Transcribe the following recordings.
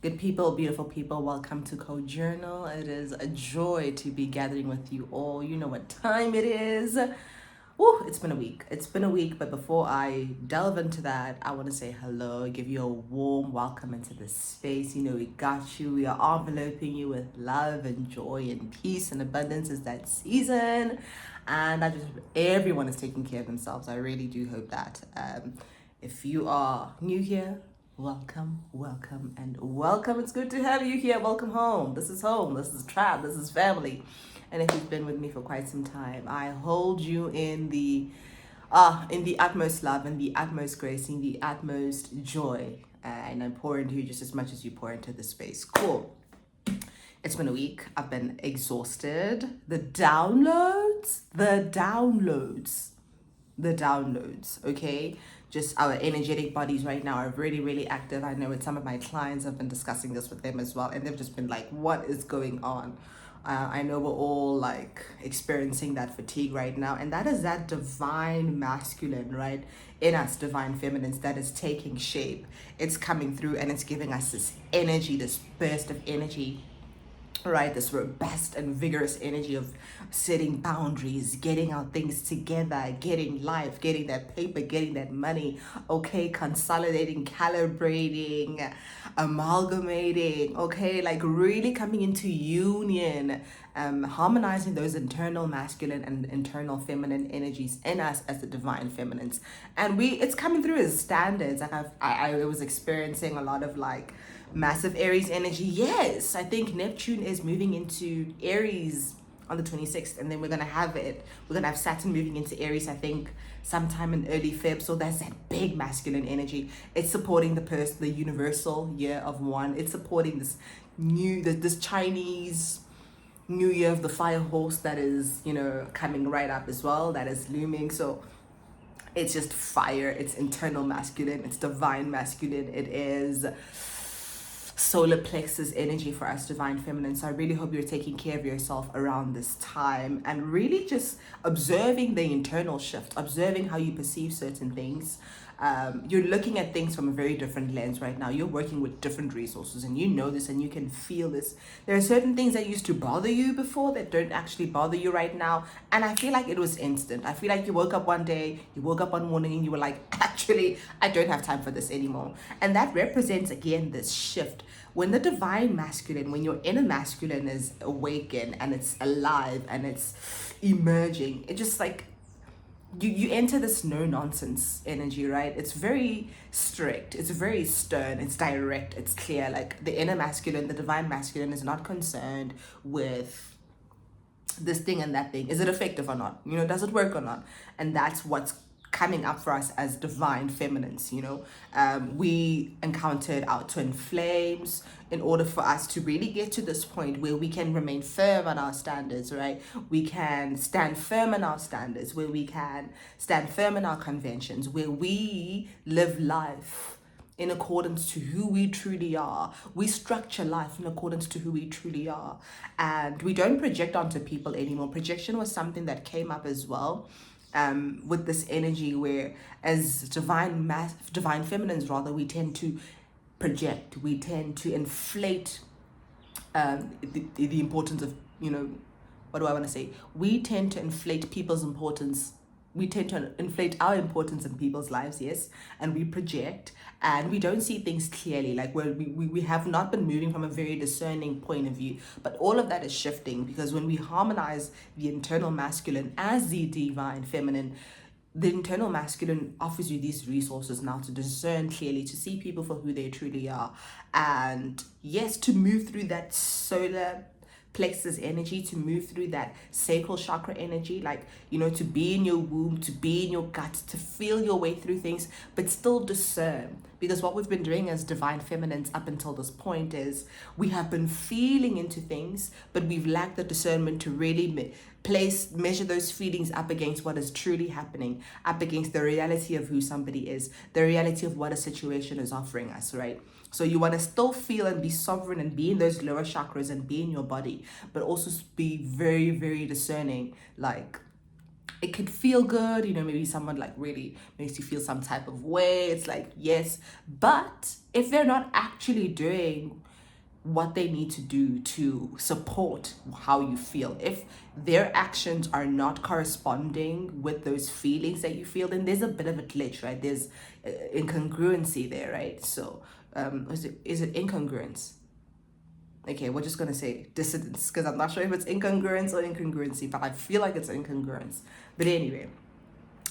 Good people, beautiful people, welcome to Code Journal. It is a joy to be gathering with you all. You know what time it is. Woo, it's been a week. It's been a week, but before I delve into that, I want to say hello, give you a warm welcome into this space. You know, we got you. We are enveloping you with love and joy and peace and abundance is that season. And I just hope everyone is taking care of themselves. I really do hope that. If you are new here, welcome, welcome, and welcome. It's good to have you here. Welcome home. This is home. This is tribe. This is family. And if you've been with me for quite some time, I hold you in the utmost love, in the utmost grace, in the utmost joy. And I pour into you just as much as you pour into the space. Cool. It's been a week. I've been exhausted. The downloads, okay? Just our energetic bodies right now are really, really active. I know with some of my clients, I've been discussing this with them as well, and they've just been like, what is going on? I know we're all like experiencing that fatigue right now, and that is that divine masculine, right? In us, divine feminines, that is taking shape. It's coming through and it's giving us this energy, this burst of energy, right? This robust and vigorous energy of setting boundaries, getting our things together, getting life, getting that paper, getting that money, okay, consolidating, calibrating, amalgamating, okay, like really coming into union, harmonizing those internal masculine and internal feminine energies in us as the divine feminines. And it's coming through as standards. Like I was experiencing a lot of like massive Aries energy. Yes, I think Neptune is moving into Aries on the 26th, and then we're gonna have Saturn moving into Aries, I think sometime in early Feb. So that's that big masculine energy. It's supporting the universal year of one. It's supporting this Chinese New Year of the fire horse that is, coming right up as well, that is looming. So it's just fire. It's internal masculine. It's divine masculine. It is solar plexus energy for us divine feminine. So I really hope you're taking care of yourself around this time and really just observing the internal shift, observing how you perceive certain things. You're looking at things from a very different lens right now. You're working with different resources, and you know this and you can feel this. There are certain things that used to bother you before that don't actually bother you right now, and I feel like it was instant. I feel like you woke up one morning and you were like, actually, I don't have time for this anymore. And that represents again this shift. When the divine masculine, when your inner masculine is awakened and it's alive and it's emerging, it just like you enter this no nonsense energy, right? It's very strict, it's very stern, it's direct, it's clear. Like the inner masculine, the divine masculine is not concerned with this thing and that thing. Is it effective or not? Does it work or not? And that's what's coming up for us as divine feminines. We encountered our twin flames in order for us to really get to this point where we can remain firm on our standards, right? We can stand firm on our standards, where we can stand firm in our conventions, where we live life in accordance to who we truly are. We structure life in accordance to who we truly are. And we don't project onto people anymore. Projection was something that came up as well, with this energy where as divine feminines rather, we tend to project, we tend to inflate the importance of, what do I want to say? We tend to inflate people's importance. We tend to inflate our importance in people's lives, yes, and we project and we don't see things clearly. Like we have not been moving from a very discerning point of view, but all of that is shifting because when we harmonize the internal masculine as the divine feminine, the internal masculine offers you these resources now to discern clearly, to see people for who they truly are, and yes, to move through that solar plexus energy, to move through that sacral chakra energy, like, to be in your womb, to be in your gut, to feel your way through things, but still discern. Because what we've been doing as divine feminines up until this point is we have been feeling into things, but we've lacked the discernment to really measure those feelings up against what is truly happening, up against the reality of who somebody is, the reality of what a situation is offering us, right? So you want to still feel and be sovereign and be in those lower chakras and be in your body, but also be very, very discerning, like it could feel good, you know, maybe someone like really makes you feel some type of way. It's like, yes, but if they're not actually doing what they need to do to support how you feel, if their actions are not corresponding with those feelings that you feel, then there's a bit of a glitch, right? There's incongruency there, right? So is it incongruence? Okay, we're just gonna say dissonance because I'm not sure if it's incongruence or incongruency, but I feel like it's incongruence. But anyway,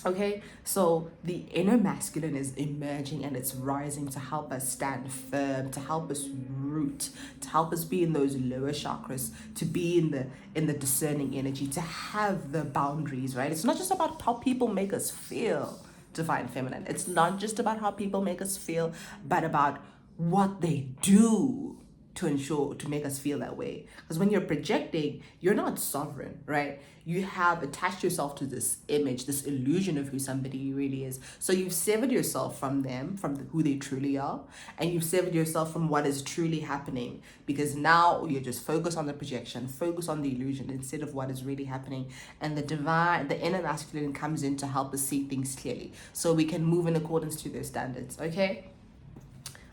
okay, so the inner masculine is emerging and it's rising to help us stand firm, to help us root, to help us be in those lower chakras, to be in the discerning energy, to have the boundaries, right? It's not just about how people make us feel, divine feminine. It's not just about how people make us feel, but about what they do to ensure to make us feel that way. Because when you're projecting, you're not sovereign, right? You have attached yourself to this image, this illusion of who somebody really is. So you've severed yourself from them, from who they truly are, and you've severed yourself from what is truly happening, because now you're just focused on the projection, focus on the illusion instead of what is really happening. And the inner masculine comes in to help us see things clearly so we can move in accordance to their standards, okay?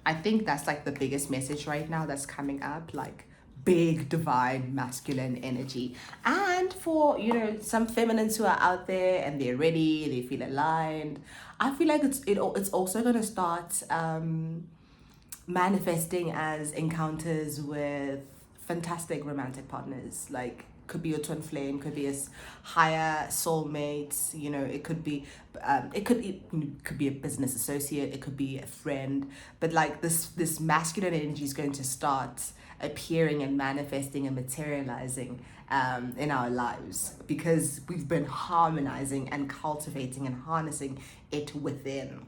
I think that's like the biggest message right now that's coming up, like big divine masculine energy. And for, you know, some feminines who are out there and they're ready, they feel aligned, I feel like it's also going to start manifesting as encounters with fantastic romantic partners. Like, could be your twin flame, could be a higher soulmate, you know, it could be a business associate, it could be a friend, but like this masculine energy is going to start appearing and manifesting and materializing in our lives, because we've been harmonizing and cultivating and harnessing it within.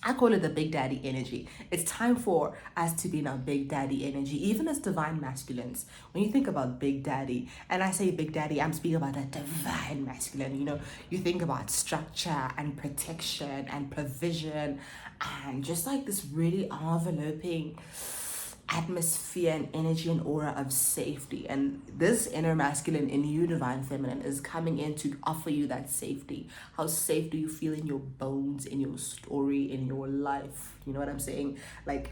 I call it the big daddy energy. It's time for us to be in our big daddy energy, even as divine masculines. When you think about big daddy, and I say big daddy, I'm speaking about a divine masculine. You know, you think about structure and protection and provision and just like this really enveloping atmosphere and energy and aura of safety. And this inner masculine in you, divine feminine, is coming in to offer you that safety. How safe do you feel in your bones, in your story, in your life? You know what I'm saying? Like,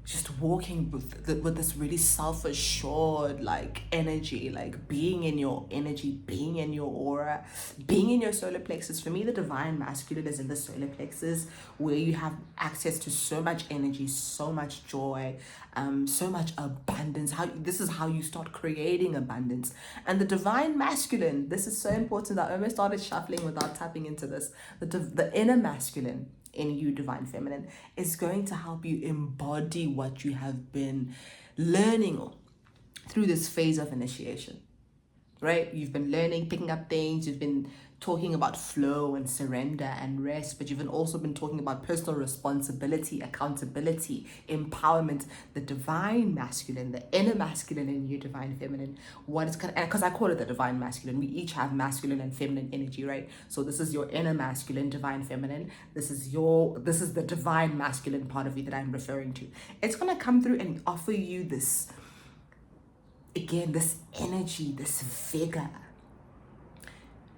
just walking with this really self-assured like energy, like being in your energy, being in your aura, being in your solar plexus. For me, the divine masculine is in the solar plexus, where you have access to so much energy, so much joy, so much abundance. This is how you start creating abundance. And the divine masculine, this is so important. I almost started shuffling without tapping into this. The inner masculine in you, divine feminine, is going to help you embody what you have been learning through this phase of initiation, right? You've been learning, picking up things, you've been talking about flow and surrender and rest, but you've also been talking about personal responsibility, accountability, empowerment. The divine masculine, the inner masculine in you, divine feminine, what is kind of, because I call it the divine masculine, we each have masculine and feminine energy, right? So this is your inner masculine, divine feminine. This is the divine masculine part of you that I'm referring to. It's going to come through and offer you this, again, this energy, this vigor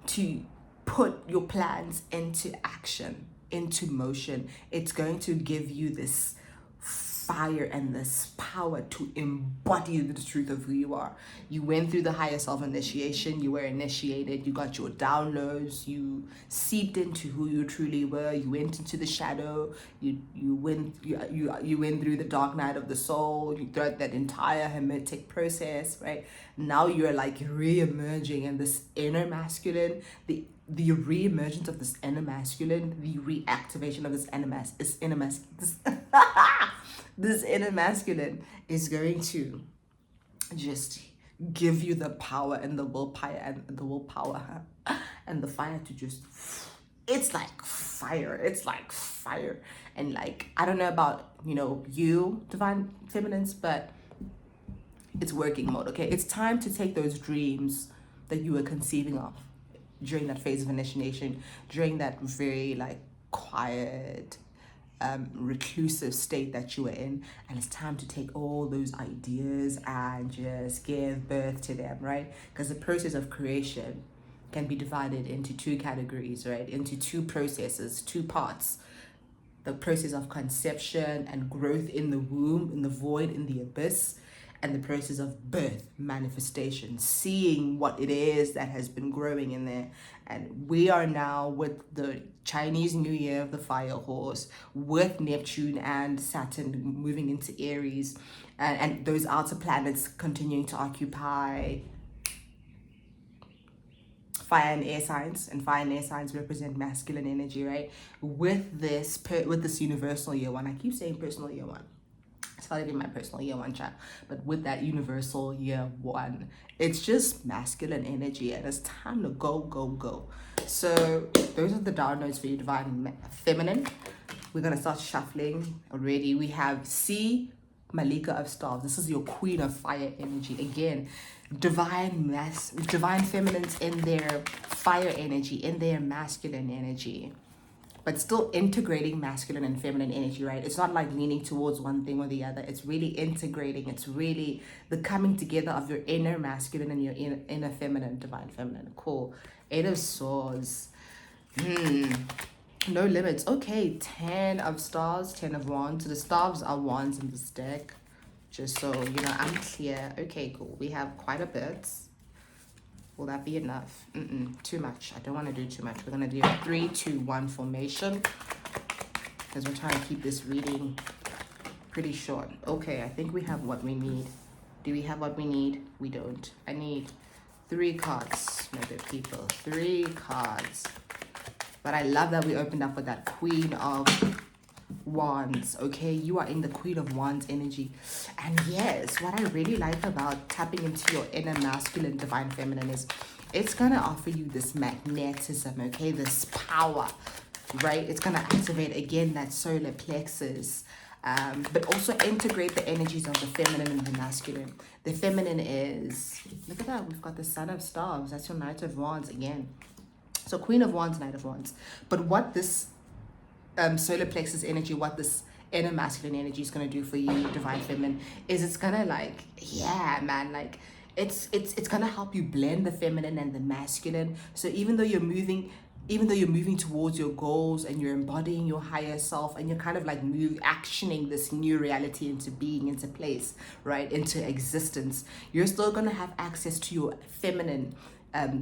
to put your plans into action, into motion. It's going to give you this fire and this power to embody the truth of who you are. You went through the higher self initiation, you were initiated, you got your downloads, you seeped into who you truly were, you went into the shadow, you went through the dark night of the soul, you throughout that entire hermetic process, right? Now you're like re-emerging, and this inner masculine, the re-emergence of this inner masculine, the reactivation of this this inner masculine is going to just give you the power and the willpower and the fire to just, it's like fire. And like, I don't know about, you know, you divine feminines, but it's working mode. Okay, it's time to take those dreams that you were conceiving of during that phase of initiation, during that very like quiet, reclusive state that you were in, and it's time to take all those ideas and just give birth to them, right? Because the process of creation can be divided into two categories, right? Into two processes, two parts. The process of conception and growth in the womb, in the void, in the abyss, and the process of birth, manifestation, seeing what it is that has been growing in there. And we are now with the Chinese New Year of the fire horse, with Neptune and Saturn moving into Aries, and those outer planets continuing to occupy fire and air signs, and fire and air signs represent masculine energy, right? With this universal year one, I keep saying personal year one, it's not even my personal year one chat, but with that universal year one, it's just masculine energy, and it's time to go. So those are the downloads for you, divine feminine. We're gonna start shuffling already. We have C, Malika of Stars. This is your queen of fire energy. Again, divine feminines in their fire energy, in their masculine energy, but still integrating masculine and feminine energy, right? It's not like leaning towards one thing or the other. It's really integrating. It's really the coming together of your inner masculine and your inner feminine, divine feminine. Cool. Eight of Swords. No limits. Okay, 10 of Stars, 10 of Wands. So the stars are wands in this deck. Just so, you know, I'm clear. Okay, cool. We have quite a bit. Will that be enough? Too much. I don't want to do too much. We're going to do a 3-2-1 formation, because we're trying to keep this reading pretty short. Okay, I think we have what we need. Do we have what we need? We don't. I need 3 cards, my good people. 3 cards. But I love that we opened up with that Queen of Wands. Okay, you are in the Queen of Wands energy. And yes, what I really like about tapping into your inner masculine, divine feminine is it's gonna offer you this magnetism, okay, this power, right? It's gonna activate again that solar plexus, but also integrate the energies of the feminine and the masculine. The feminine is, look at that, we've got the Sun of Stars. That's your Knight of Wands again. So Queen of Wands, Knight of Wands. But what this solar plexus energy, what this inner masculine energy is going to do for you, divine feminine, is it's going to like, yeah, man, like it's going to help you blend the feminine and the masculine. So even though you're moving towards your goals and you're embodying your higher self, and you're kind of like actioning this new reality into being, into place, right, into existence, you're still going to have access to your feminine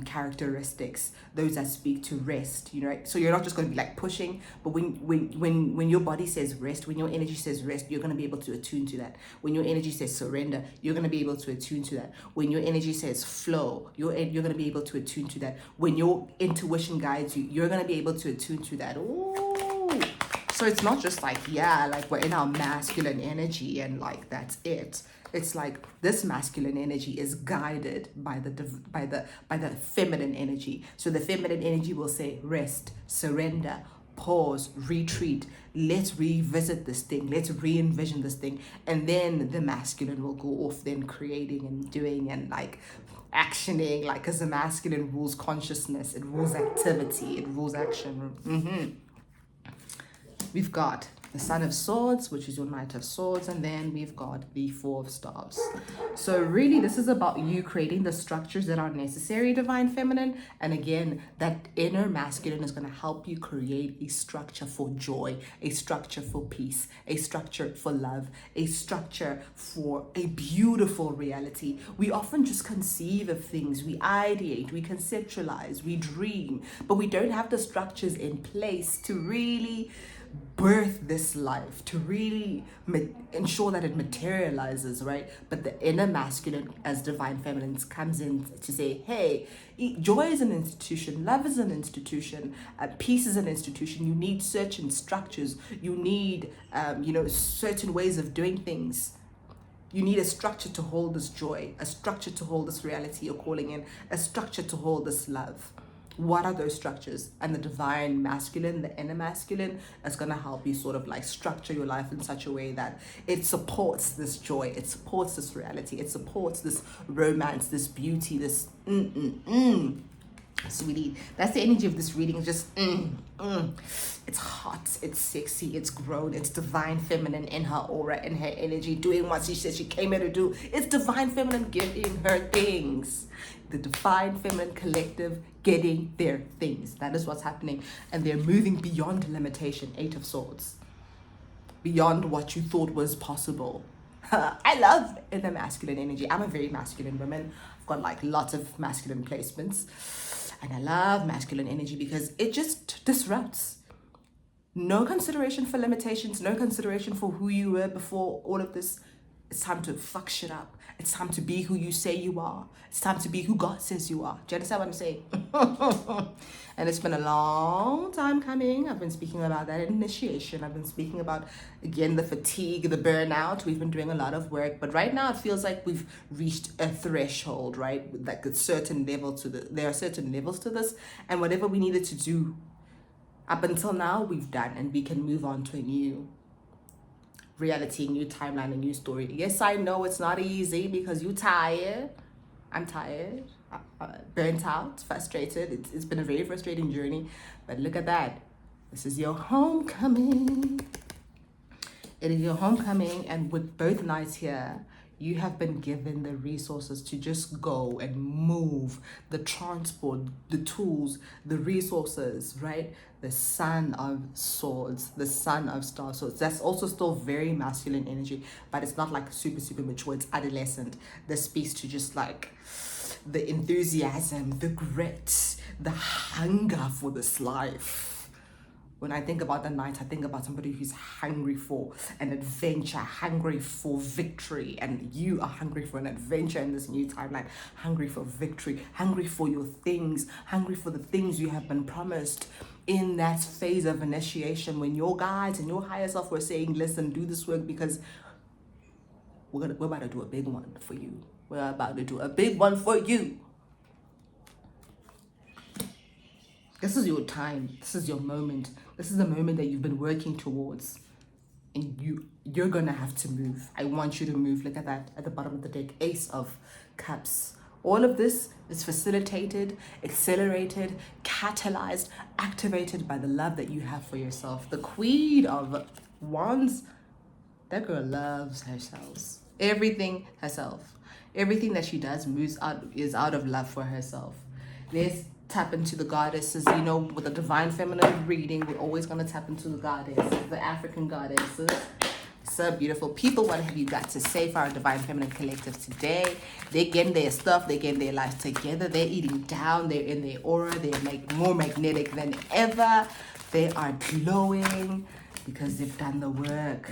characteristics, those that speak to rest, you know, right? So you're not just going to be like pushing, but when your body says rest, when your energy says rest, you're going to be able to attune to that. When your energy says surrender, you're going to be able to attune to that. When your energy says flow, you're going to be able to attune to that. When your intuition guides you, you're going to be able to attune to that. Ooh. So it's not just like, yeah, like we're in our masculine energy and like that's it. It's like this masculine energy is guided by the feminine energy. So the feminine energy will say rest, surrender, pause, retreat. Let's revisit this thing. Let's re-envision this thing. And then the masculine will go off then creating and doing and like actioning, like, because the masculine rules consciousness, it rules activity, it rules action. We've got the Sun of Swords, which is your Knight of Swords, and then we've got the Four of Staves. So really, this is about you creating the structures that are necessary, divine feminine. And again, that inner masculine is going to help you create a structure for joy, a structure for peace, a structure for love, a structure for a beautiful reality. We often just conceive of things, we ideate, we conceptualize, we dream, but we don't have the structures in place to really birth this life, to really ensure that it materializes, right? But the inner masculine as divine feminine comes in to say, hey, joy is an institution, love is an institution, peace is an institution. You need certain structures, you need certain ways of doing things. You need a structure to hold this joy, a structure to hold this reality you're calling in, a structure to hold this love. What are those structures? And the divine masculine, the inner masculine, is going to help you sort of like structure your life in such a way that it supports this joy, it supports this reality, it supports this romance, this beauty, this Sweetie, that's the energy of this reading. Just it's hot, it's sexy, it's grown, it's divine feminine in her aura, in her energy, doing what she said she came here to do. It's divine feminine getting her things. The divine feminine collective getting their things. That is what's happening. And they're moving beyond limitation. 8 of Swords. Beyond what you thought was possible. I love in the masculine energy. I'm a very masculine woman. I've got like lots of masculine placements. And I love masculine energy because it just disrupts. No consideration for limitations, no consideration for who you were before all of this. It's time to fuck shit up. It's time to be who you say you are. It's time to be who God says you are. Do you understand what I'm saying? And it's been a long time coming. I've been speaking about that initiation. I've been speaking about, again, the fatigue, the burnout. We've been doing a lot of work. But right now it feels like we've reached a threshold, right? Like a certain level to there are certain levels to this. And whatever we needed to do up until now, we've done. And we can move on to a new reality, new timeline, a new story. Yes, I know it's not easy because you're tired. I'm tired, burnt out, frustrated. It's been a very frustrating journey, but look at that. This is your homecoming. It is your homecoming, and with both nights here, you have been given the resources to just go and move, the transport, the tools, the resources, right? The Son of Swords, the Son of Star Swords. That's also still very masculine energy, but it's not like super, super mature. It's adolescent. This speaks to just like the enthusiasm, the grit, the hunger for this life. When I think about the Knight, I think about somebody who's hungry for an adventure, hungry for victory. And you are hungry for an adventure in this new timeline, hungry for victory, hungry for your things, hungry for the things you have been promised in that phase of initiation when your guides and your higher self were saying, listen, do this work because we're about to do a big one for you. We're about to do a big one for you. This is your time. This is your moment. This is the moment that you've been working towards. And you're going to have to move. I want you to move. Look at that at the bottom of the deck. Ace of Cups. All of this is facilitated, accelerated, catalyzed, activated by the love that you have for yourself. The Queen of Wands, that girl loves herself. Everything herself. Everything that she does is out of love for herself. Let's tap into the goddesses. You know, with the divine feminine reading, we're always going to tap into the goddesses, the African goddesses. So beautiful. People, what have you got to say for our divine feminine collective today? They're getting their stuff. They're getting their lives together. They're eating down. They're in their aura. They're like more magnetic than ever. They are glowing because they've done the work.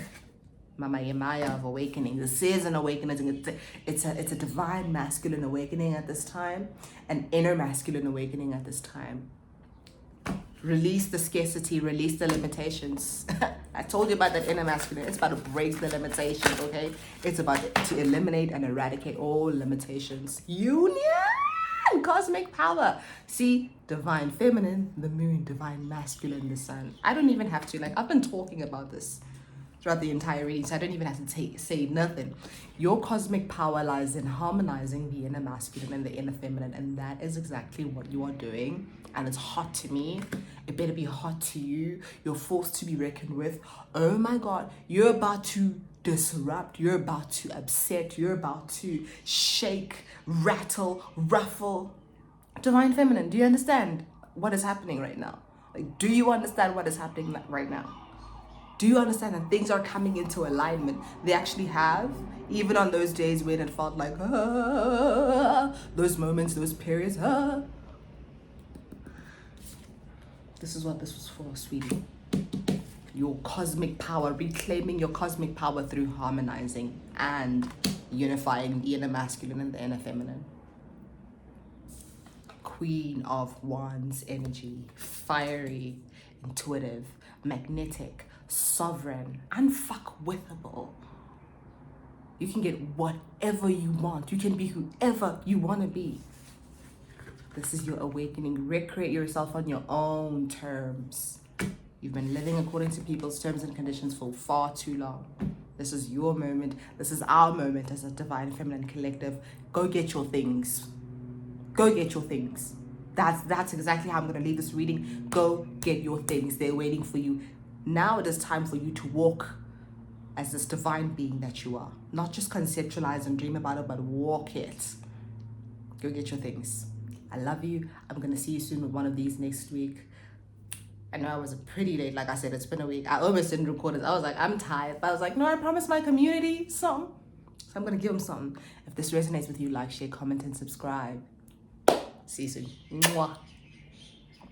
Mama Yemaya of awakening. This is an awakening. It's a divine masculine awakening at this time, an inner masculine awakening at this time. Release the scarcity, release the limitations. I told you about that inner masculine. It's about to break the limitations, okay? It's about to eliminate and eradicate all limitations. Union! Cosmic power. See, divine feminine, the moon, divine masculine, the sun. I don't even have to, like, I've been talking about this throughout the entire reading, so I don't even have to say nothing. Your cosmic power lies in harmonizing the inner masculine and the inner feminine, and that is exactly what you are doing. And it's hot to me. It better be hot to you. You're forced to be reckoned with. Oh my God, you're about to disrupt. You're about to upset. You're about to shake, rattle, ruffle. Divine feminine, do you understand what is happening right now? Like, do you understand what is happening right now? Do you understand that things are coming into alignment? They actually have, even on those days when it felt like, those moments, those periods, This is what this was for, sweetie. Your cosmic power, reclaiming your cosmic power through harmonizing and unifying the inner masculine and the inner feminine. Queen of Wands energy, fiery, intuitive, magnetic, sovereign, unfuckwithable. You can get whatever you want. You can be whoever you want to be. This is your awakening. Recreate yourself on your own terms. You've been living according to people's terms and conditions for far too long. This is your moment. This is our moment as a divine feminine collective. Go get your things. Go get your things. That's exactly how I'm going to leave this reading. Go get your things. They're waiting for you. Now it is time for you to walk as this divine being that you are. Not just conceptualize and dream about it, but walk it. Go get your things. I love you. I'm going to see you soon with one of these next week. I know I was pretty late. Like I said, it's been a week. I almost didn't record it. I was like, I'm tired. But I was like, no, I promised my community something. So I'm going to give them something. If this resonates with you, like, share, comment, and subscribe. See you soon. Mwah.